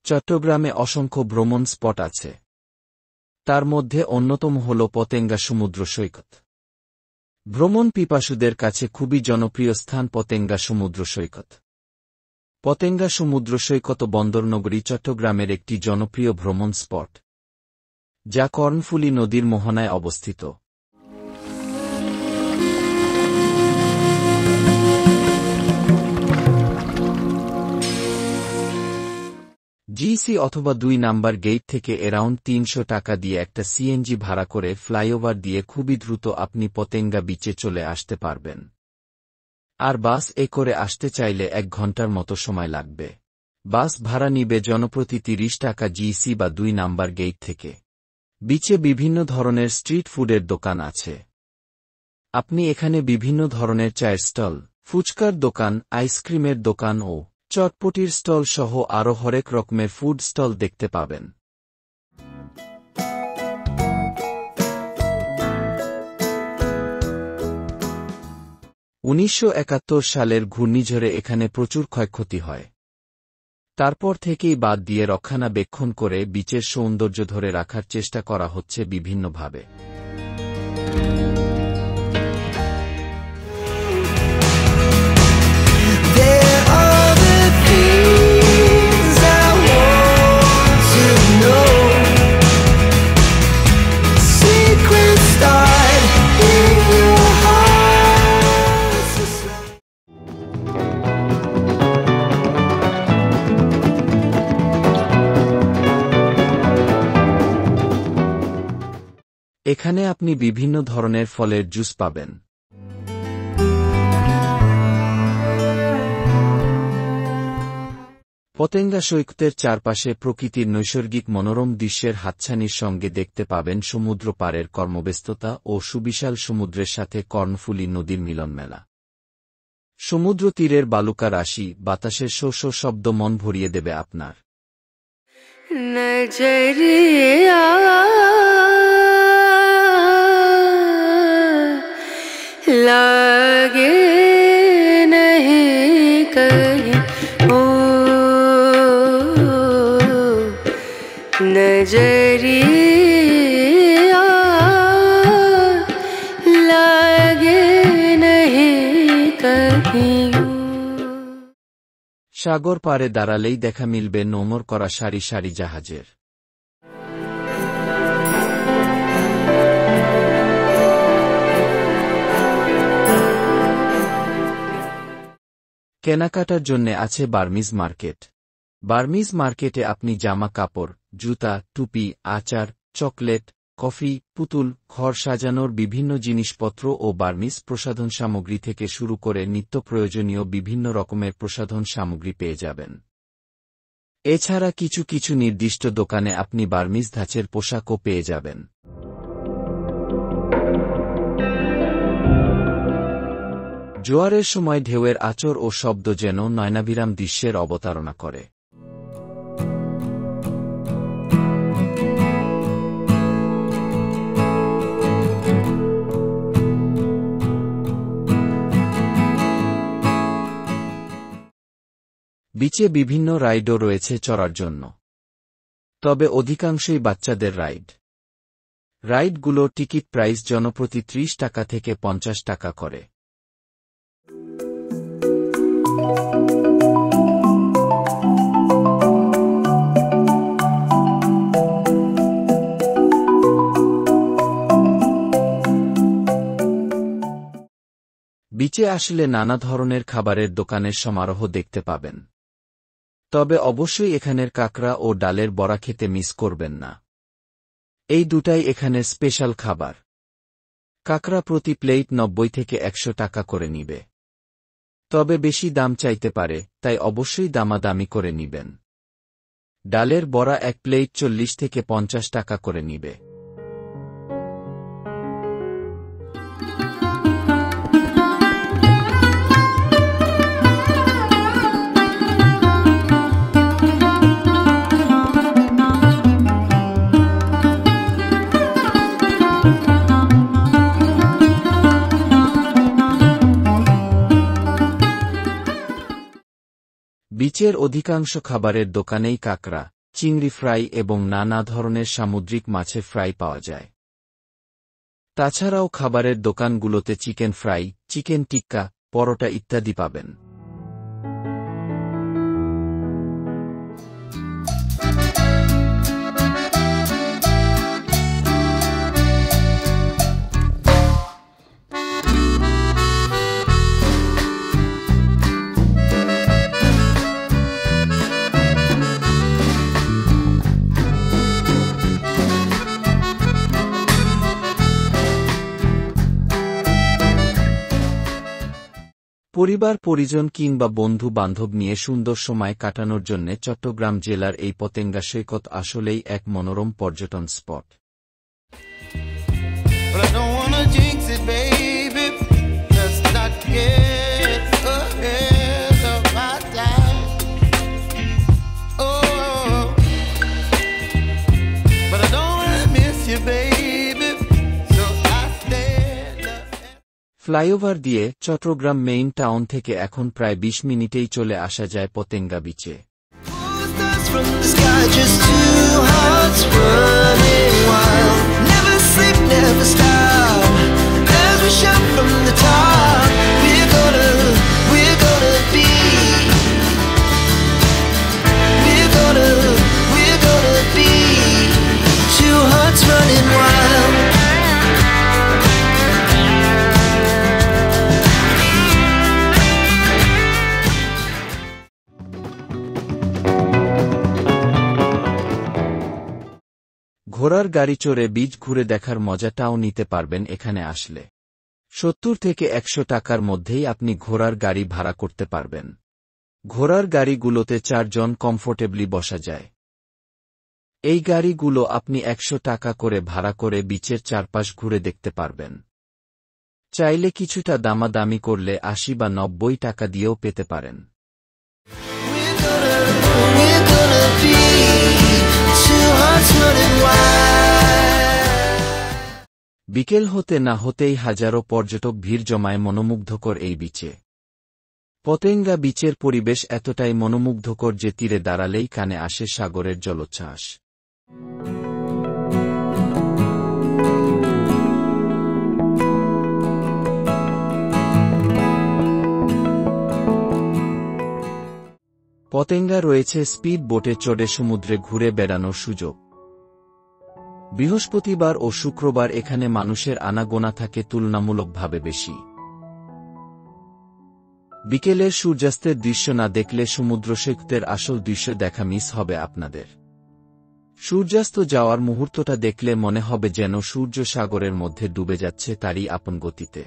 চট্টগ্রামে অসংখ্য ভ্রমণ স্পট আছে। তার মধ্যে অন্যতম হল পতেঙ্গা সমুদ্র সৈকত। ভ্রমণ পিপাসুদের কাছে খুবই জনপ্রিয় স্থান পতেঙ্গা সমুদ্র সৈকত। পতেঙ্গা সমুদ্র সৈকত বন্দরনগরী চট্টগ্রামের একটি জনপ্রিয় ভ্রমণ স্পট, যা কর্ণফুলী নদীর মোহনায় অবস্থিত। জিসি অথবা ২ নাম্বার গেট থেকে অ্যারাউন্ড ৩০০ টাকা দিয়ে একটা সিএনজি ভাড়া করে ফ্লাইওভার দিয়ে খুবই দ্রুত আপনি পতেঙ্গা বিচে চলে আসতে পারবেন। আর বাস করে আসতে চাইলে ১ ঘন্টার মতো সময় লাগবে। বাস ভাড়া নিবে জনপ্রতি ৩০ টাকা জিসি বা ২ নাম্বার গেট থেকে। বিচে বিভিন্ন ধরনের স্ট্রিট ফুডের দোকান আছে। আপনি এখানে বিভিন্ন ধরনের চায়ের স্টল, ফুচকার দোকান, আইসক্রিমের দোকান ও চটপটির স্টল সহ আরও হরেক রকমের ফুড স্টল দেখতে পাবেন। ১৯৭১ সালের ঘূর্ণিঝড়ে এখানে প্রচুর ক্ষয়ক্ষতি হয়। তারপর থেকেই বাদ দিয়ে রক্ষণাবেক্ষণ করে বিচের সৌন্দর্য ধরে রাখার চেষ্টা করা হচ্ছে বিভিন্নভাবে। এখানে আপনি বিভিন্ন ধরনের ফলের জুস পাবেন। পতেঙ্গা সৈকতের চারপাশে প্রকৃতির নৈসর্গিক মনোরম দৃশ্যের হাতছানির সঙ্গে দেখতে পাবেন সমুদ্র পাড়ের কর্মব্যস্ততা ও সুবিশাল সমুদ্রের সাথে কর্ণফুলী নদীর মিলনমেলা। সমুদ্র তীরের বালুকা রাশি, বাতাসের শো শো শব্দ মন ভরিয়ে দেবে আপনার। लागे नहीं कहीं ओ नजरिया लागे नहीं कहीं। সাগর পাড়ে দাঁড়ালেই দেখা মিলবে নোঙর করা সারি সারি জাহাজের। কেনাকাটার জন্যে আছে বার্মিজ মার্কেট। বার্মিজ মার্কেটে আপনি জামা কাপড়, জুতা, টুপি, আচার, চকলেট, কফি, পুতুল, ঘর সাজানোর বিভিন্ন জিনিসপত্র ও বার্মিজ প্রসাধন সামগ্রী থেকে শুরু করে নিত্য প্রয়োজনীয় বিভিন্ন রকমের প্রসাধন সামগ্রী পেয়ে যাবেন। এছাড়া কিছু কিছু নির্দিষ্ট দোকানে আপনি বার্মিজ ধাঁচের পোশাকও পেয়ে যাবেন। জোয়ারের সময় ঢেউয়ের আঁচড় ও শব্দ যেন নয়নাভিরাম দৃশ্যের অবতারণা করে। বিচে বিভিন্ন রাইডও রয়েছে চড়ার জন্য, তবে অধিকাংশই বাচ্চাদের রাইড। রাইডগুলোর টিকিট প্রাইস জনপ্রতি ৩০ টাকা থেকে ৫০ টাকা করে। বিচে আসলে নানা ধরনের খাবারের দোকানের সমারোহ দেখতে পাবেন, তবে অবশ্যই এখানের কাঁকড়া ও ডালের বড়া খেতে মিস করবেন না। এই দুটাই এখানের স্পেশাল খাবার। কাঁকড়া প্রতি প্লেট ৯০ থেকে ১০০ টাকা করে নিবে, তবে বেশি দাম চাইতে পারে, তাই অবশ্যই দামাদামি করে নিবেন। ডালের বড়া ১ প্লেট ৪০ থেকে ৫০ টাকা করে নিবে। বিচের অধিকাংশ খাবারের দোকানেই কাঁকড়া, চিংড়ি ফ্রাই এবং নানা ধরনের সামুদ্রিক মাছের ফ্রাই পাওয়া যায়। তাছাড়াও খাবারের দোকানগুলোতে চিকেন ফ্রাই, চিকেন টিক্কা, পরোটা ইত্যাদি পাবেন। পরিবার পরিজন কিংবা বন্ধু বান্ধব নিয়ে সুন্দর সময় কাটানোর জন্য চট্টগ্রাম জেলার এই পতেঙ্গা সৈকত আসলেই এক মনোরম পর্যটন স্পট। ফ্লাইওভার দিয়ে চট্টগ্রাম মেইন টাউন থেকে এখন প্রায় ২০ মিনিটেই চলে আসা যায় পতেঙ্গা বিচে। ঘোড়ার গাড়ি চড়ে বিচ ঘুরে দেখার মজাটাও নিতে পারবেন এখানে আসলে। ৭০ থেকে ১০০ টাকার মধ্যেই আপনি ঘোড়ার গাড়ি ভাড়া করতে পারবেন। ঘোড়ার গাড়িগুলোতে ৪ জন কমফোর্টেবলি বসা যায়। এই গাড়িগুলো আপনি ১০০ টাকা করে ভাড়া করে বিচের চারপাশ ঘুরে দেখতে পারবেন। চাইলে কিছুটা দামাদামি করলে ৮০ বা ৯০ টাকা দিয়েও পেতে পারেন। বিকেল হতে না হতেই হাজারো পর্যটক ভিড় জমায় মনোমুগ্ধকর এই বিচে। পতেঙ্গা বিচের পরিবেশ এতটাই মনোমুগ্ধকর যে তীরে দাঁড়ালেই কানে আসে সাগরের জলোচ্ছ্বাস। পতেঙ্গা রয়েছে স্পিড বোটে চড়ে সমুদ্রে ঘুরে বেড়ানোর সুযোগ। বৃহস্পতিবার ও শুক্রবার এখানে মানুষের আনাগোনা থাকে তুলনামূলকভাবে বেশি। বিকেলের সূর্যাস্তের দৃশ্য না দেখলে সমুদ্র সৈকতের আসল দৃশ্য দেখা মিস হবে আপনাদের। সূর্যাস্ত যাওয়ার মুহূর্তটা দেখলে মনে হবে যেন সূর্য সাগরের মধ্যে ডুবে যাচ্ছে তারই আপন গতিতে।